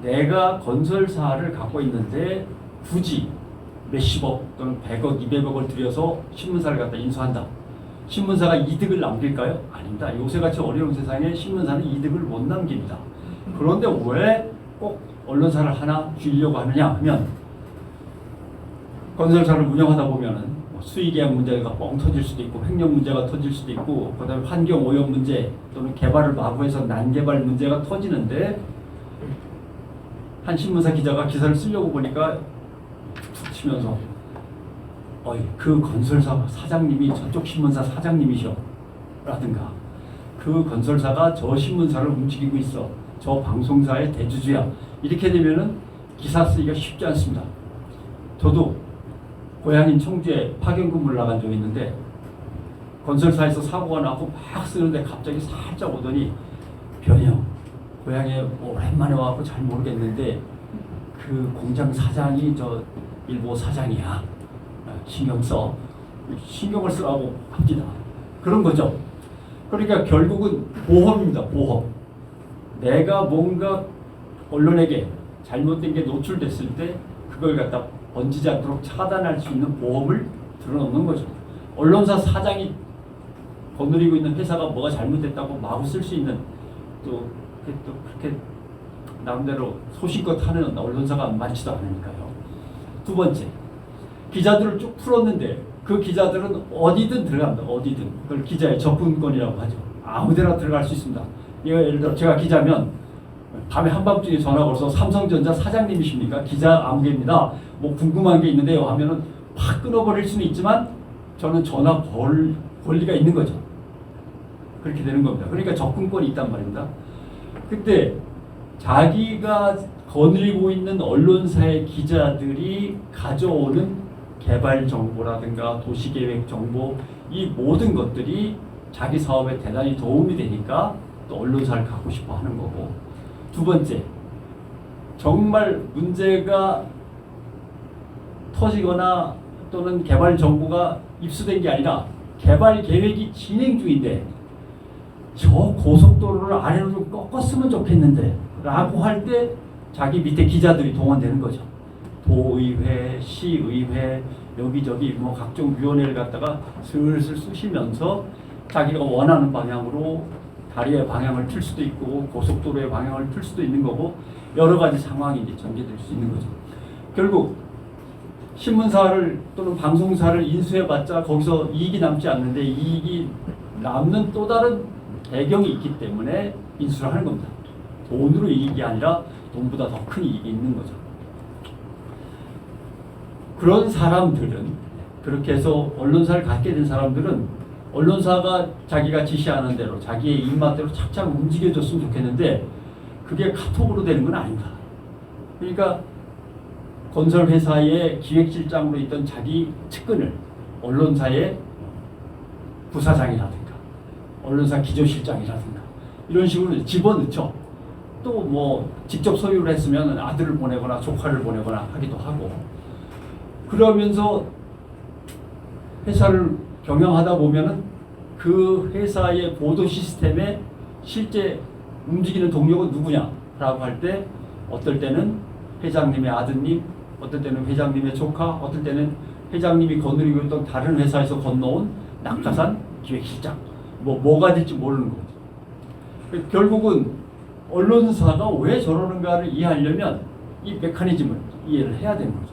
내가 건설사를 갖고 있는데 굳이 몇십억 또는 100억, 200억을 들여서 신문사를 갖다 인수한다. 신문사가 이득을 남길까요? 아닙니다. 요새같이 어려운 세상에 신문사는 이득을 못 남깁니다. 그런데 왜 꼭 언론사를 하나 쥐려고 하느냐 하면 건설사를 운영하다 보면은 수의계약 문제가 뻥 터질 수도 있고 횡령 문제가 터질 수도 있고 그다음에 환경 오염 문제 또는 개발을 마구해서 난개발 문제가 터지는데 한 신문사 기자가 기사를 쓰려고 보니까 툭툭 치면서 그 건설사 사장님이 저쪽 신문사 사장님이셔 라든가 그 건설사가 저 신문사를 움직이고 있어 저 방송사의 대주주야 이렇게 되면은 기사 쓰기가 쉽지 않습니다. 저도 고향인 청주에 파견 근무를 나간 적이 있는데 건설사에서 사고가 나고 막 쓰는데 갑자기 살짝 오더니 변형 고향에 오랜만에 와서 잘 모르겠는데 그 공장 사장이 저 일보 사장이야. 신경을 쓰라고 합니다. 그런 거죠. 그러니까 결국은 보험입니다. 보험. 내가 뭔가 언론에게 잘못된 게 노출됐을 때 그걸 갖다 번지지 않도록 차단할 수 있는 보험을 들어놓는 거죠. 언론사 사장이 거느리고 있는 회사가 뭐가 잘못됐다고 마구 쓸 수 있는 또 그렇게 나름대로 소신껏 하는 언론사가 많지도 않으니까요. 두 번째, 기자들을 쭉 풀었는데 그 기자들은 어디든 들어갑니다. 어디든. 그걸 기자의 접근권이라고 하죠. 아무데나 들어갈 수 있습니다. 예를 들어 제가 기자면 밤에 한밤중에 전화 걸어서 삼성전자 사장님이십니까? 기자 아무개입니다. 뭐 궁금한 게 있는데요 하면은 팍 끊어버릴 수는 있지만 저는 전화 걸 권리가 있는 거죠. 그렇게 되는 겁니다. 그러니까 접근권이 있단 말입니다. 근데 자기가 거느리고 있는 언론사의 기자들이 가져오는 개발 정보라든가 도시계획 정보 이 모든 것들이 자기 사업에 대단히 도움이 되니까 또 언론사를 갖고 싶어 하는 거고 두 번째 정말 문제가 터지거나 또는 개발 정보가 입수된 게 아니라 개발 계획이 진행 중인데 저 고속도로를 아래로 좀 꺾었으면 좋겠는데 라고 할 때 자기 밑에 기자들이 동원되는 거죠. 도의회, 시의회, 여기저기 뭐 각종 위원회를 갖다가 슬슬 쓰시면서 자기가 원하는 방향으로 다리의 방향을 틀 수도 있고 고속도로의 방향을 틀 수도 있는 거고 여러 가지 상황이 이제 전개될 수 있는 거죠. 결국 신문사를 또는 방송사를 인수해봤자 거기서 이익이 남지 않는데 이익이 남는 또 다른 배경이 있기 때문에 인수를 하는 겁니다. 돈으로 이익이 아니라 돈보다 더 큰 이익이 있는 거죠. 그런 사람들은 그렇게 해서 언론사를 갖게 된 사람들은 언론사가 자기가 지시하는 대로 자기의 입맛대로 착착 움직여줬으면 좋겠는데 그게 카톡으로 되는 건 아닙니다. 그러니까 건설회사의 기획실장으로 있던 자기 측근을 언론사의 부사장이라든가 언론사 기조실장이라든가 이런 식으로 집어넣죠. 또 뭐 직접 소유를 했으면 아들을 보내거나 조카를 보내거나 하기도 하고 그러면서 회사를 경영하다 보면은 그 회사의 보도 시스템에 실제 움직이는 동력은 누구냐라고 할 때 어떨 때는 회장님의 아드님, 어떨 때는 회장님의 조카, 어떨 때는 회장님이 거느리고 있던 다른 회사에서 건너온 낙하산 기획실장 뭐가 될지 모르는 거죠. 결국은 언론사가 왜 저러는가를 이해하려면 이 메커니즘을 이해를 해야 되는 거죠.